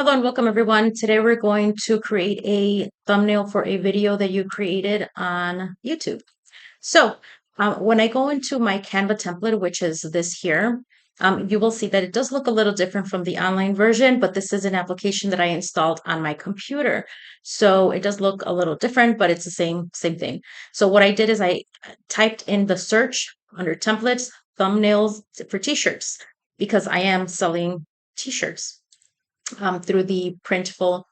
Hello and welcome everyone. Today we're going to create a thumbnail for a video that you created on YouTube. So when I go into my Canva template, which is this here, you will see that it does look a little different from the online version, but this is an application that I installed on my computer. So it does look a little different, but it's the same thing. So what I did is I typed in the search under templates, thumbnails for t-shirts, because I am selling t-shirts through the Printful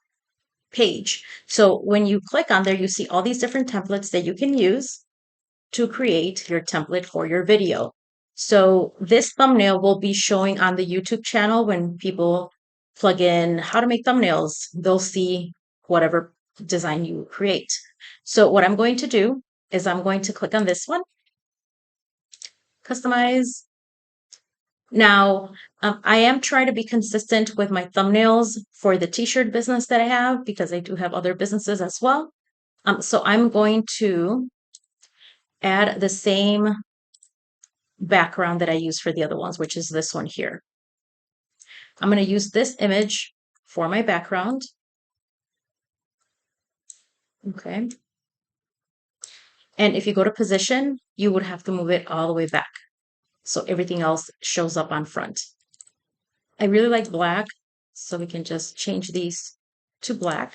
page. So when you click on there, you see all these different templates that you can use to create your template for your video. So this thumbnail will be showing on the YouTube channel when people plug in how to make thumbnails. They'll see whatever design you create. So what I'm going to do is I'm going to click on this one, customize. Now, I am trying to be consistent with my thumbnails for the t-shirt business that I have because I do have other businesses as well. So I'm going to add the same background that I use for the other ones, which is this one here. I'm going to use this image for my background. Okay. And if you go to position, you would have to move it all the way back. So everything else shows up on front. I really like black, so we can just change these to black.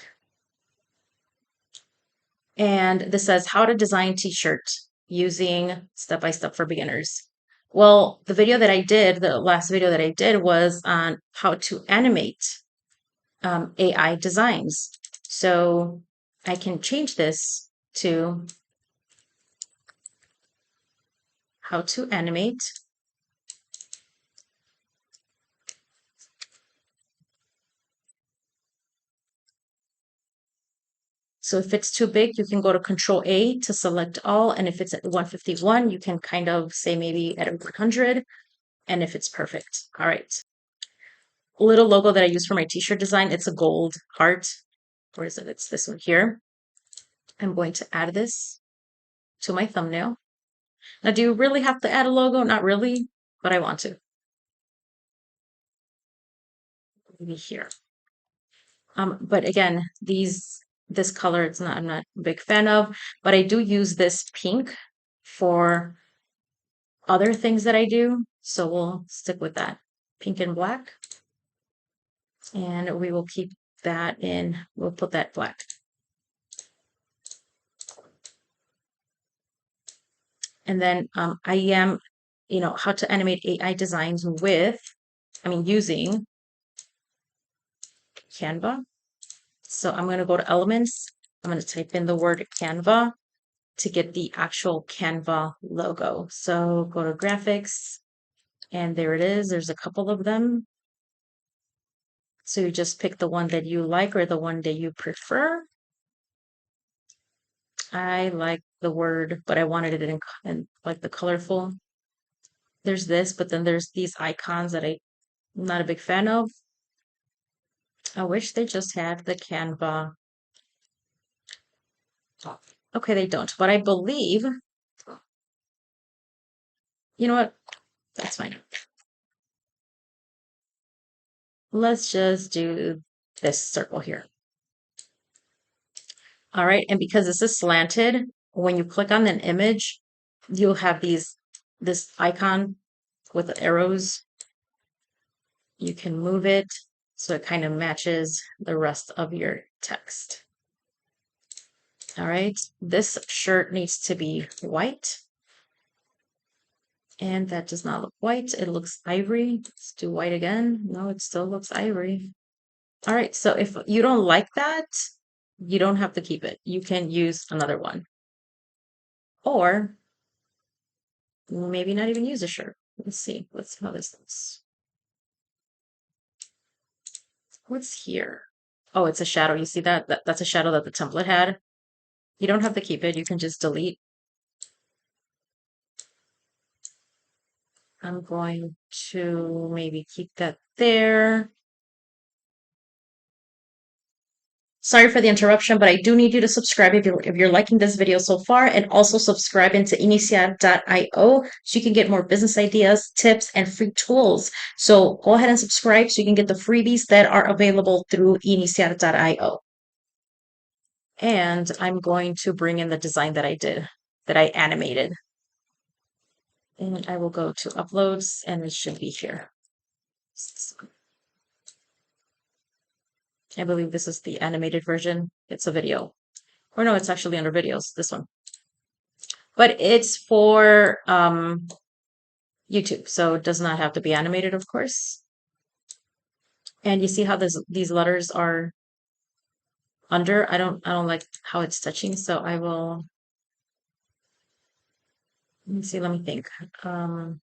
And this says how to design t-shirt using step-by-step for beginners. Well, the video that I did, the last video that I did was on how to animate AI designs. So I can change this to how to animate So if it's too big, you can go to Control A to select all. And if it's at 151, you can kind of say maybe at 100. And if it's perfect. All right. Little logo that I use for my t-shirt design, it's a gold heart. Where is it? It's this one here. I'm going to add this to my thumbnail. Now, do you really have to add a logo? Not really, but I want to. Maybe here. But again, this color, I'm not a big fan of, but I do use this pink for other things that I do. So we'll stick with that pink and black. And we will keep that in, we'll put that black. And then I am, how to animate AI designs using Canva. So I'm going to go to Elements. I'm going to type in the word Canva to get the actual Canva logo. So go to Graphics, and there it is. There's a couple of them. So you just pick the one that you like or the one that you prefer. I like the word, but I wanted it in like the colorful. There's this, but then there's these icons that I'm not a big fan of. I wish they just had the Canva. Okay, they don't, but I believe, you know what? That's fine. Let's just do this circle here. All right, and because this is slanted, when you click on an image, you'll have this icon with the arrows. You can move it so it kind of matches the rest of your text. All right, this shirt needs to be white. And that does not look white. It looks ivory. Let's do white again. No, it still looks ivory. All right, so if you don't like that, you don't have to keep it. You can use another one. Or maybe not even use a shirt. Let's see. Let's see how this looks. What's here? Oh, it's a shadow. You see that? That's a shadow that the template had. You don't have to keep it. You can just delete. I'm going to maybe keep that there. Sorry for the interruption, but I do need you to subscribe if you're liking this video so far, and also subscribe into iniciar.io so you can get more business ideas, tips, and free tools. So go ahead and subscribe so you can get the freebies that are available through iniciar.io. And I'm going to bring in the design that I did, that I animated. And I will go to uploads and it should be here. I believe this is the animated version. It's a video. Or no, it's actually under videos, this one. But it's for YouTube, so it does not have to be animated, of course. And you see how these letters are under? I don't like how it's touching, so I will, let me see, let me think. I'll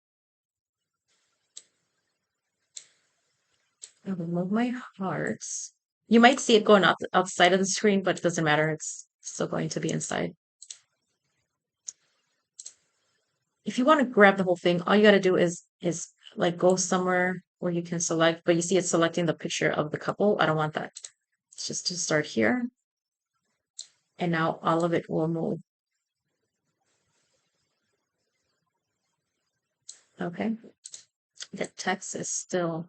remove my hearts. You might see it going outside of the screen, but it doesn't matter. It's still going to be inside. If you want to grab the whole thing, all you got to do is like go somewhere where you can select, but you see it's selecting the picture of the couple. I don't want that. It's just to start here. And now all of it will move. Okay. The text is still.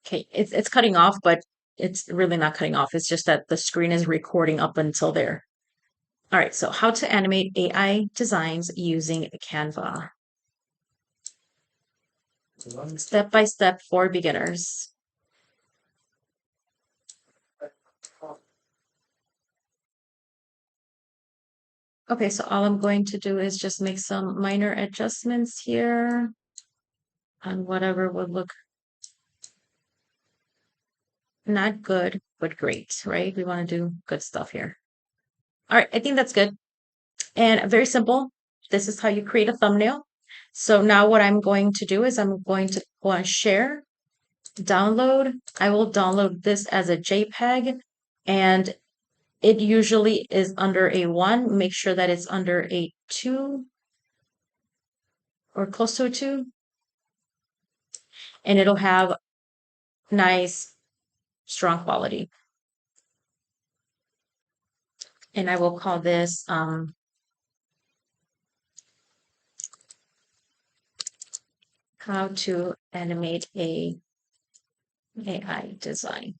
Okay, it's cutting off, but it's really not cutting off. It's just that the screen is recording up until there. All right, so how to animate AI designs using Canva. Step by step for beginners. Okay, so all I'm going to do is just make some minor adjustments here on whatever would look not good, but great, right? We want to do good stuff here. All right, I think that's good. And very simple. This is how you create a thumbnail. So now what I'm going to do is I'm going to go on share, download. I will download this as a JPEG, and it usually is under a 1. Make sure that it's under a 2 or close to a 2. And it'll have nice, strong quality. And I will call this how to animate a AI design.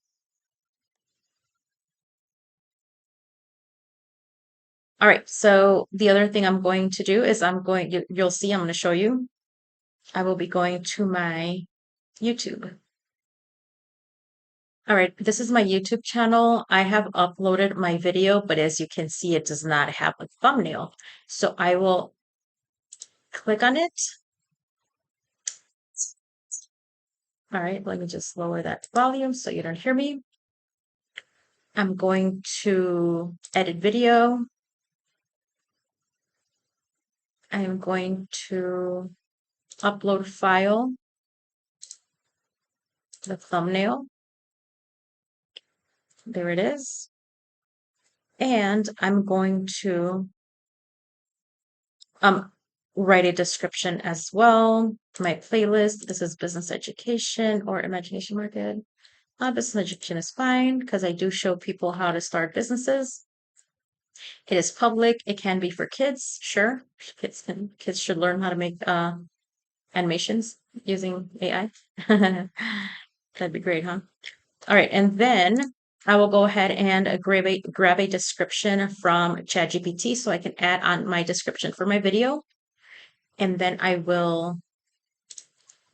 All right, so the other thing I'm going to do is you'll see, I'm going to show you. I will be going to my YouTube. All right, this is my YouTube channel. I have uploaded my video, but as you can see, it does not have a thumbnail. So I will click on it. All right, let me just lower that volume so you don't hear me. I'm going to edit video. I am going to upload file, the thumbnail. There it is. And I'm going to write a description as well. My playlist, this is business education or imagination market. Business education is fine because I do show people how to start businesses. It is public. It can be for kids, sure. Kids should learn how to make animations using AI. That'd be great, huh? All right, and then I will go ahead and grab a description from ChatGPT so I can add on my description for my video. And then I will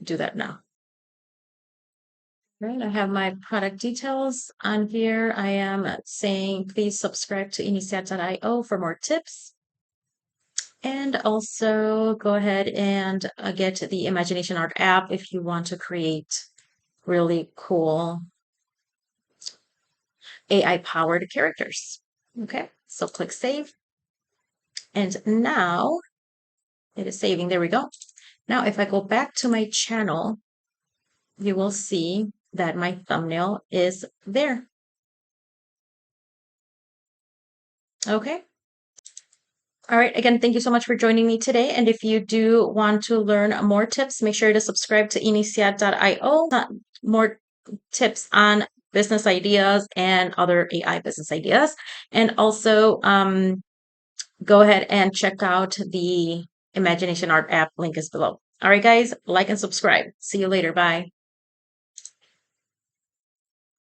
do that now. Right, I have my product details on here. I am saying please subscribe to iniciat.io for more tips. And also go ahead and get the Imagination Art app if you want to create really cool AI-powered characters. Okay, so click save. And now it is saving. There we go. Now, if I go back to my channel, you will see that my thumbnail is there. Okay. All right. Again, thank you so much for joining me today. And if you do want to learn more tips, make sure to subscribe to iniciat.io. More tips on business ideas and other AI business ideas. And also, go ahead and check out the Imagination Art app. Link is below. All right, guys, like and subscribe. See you later. Bye.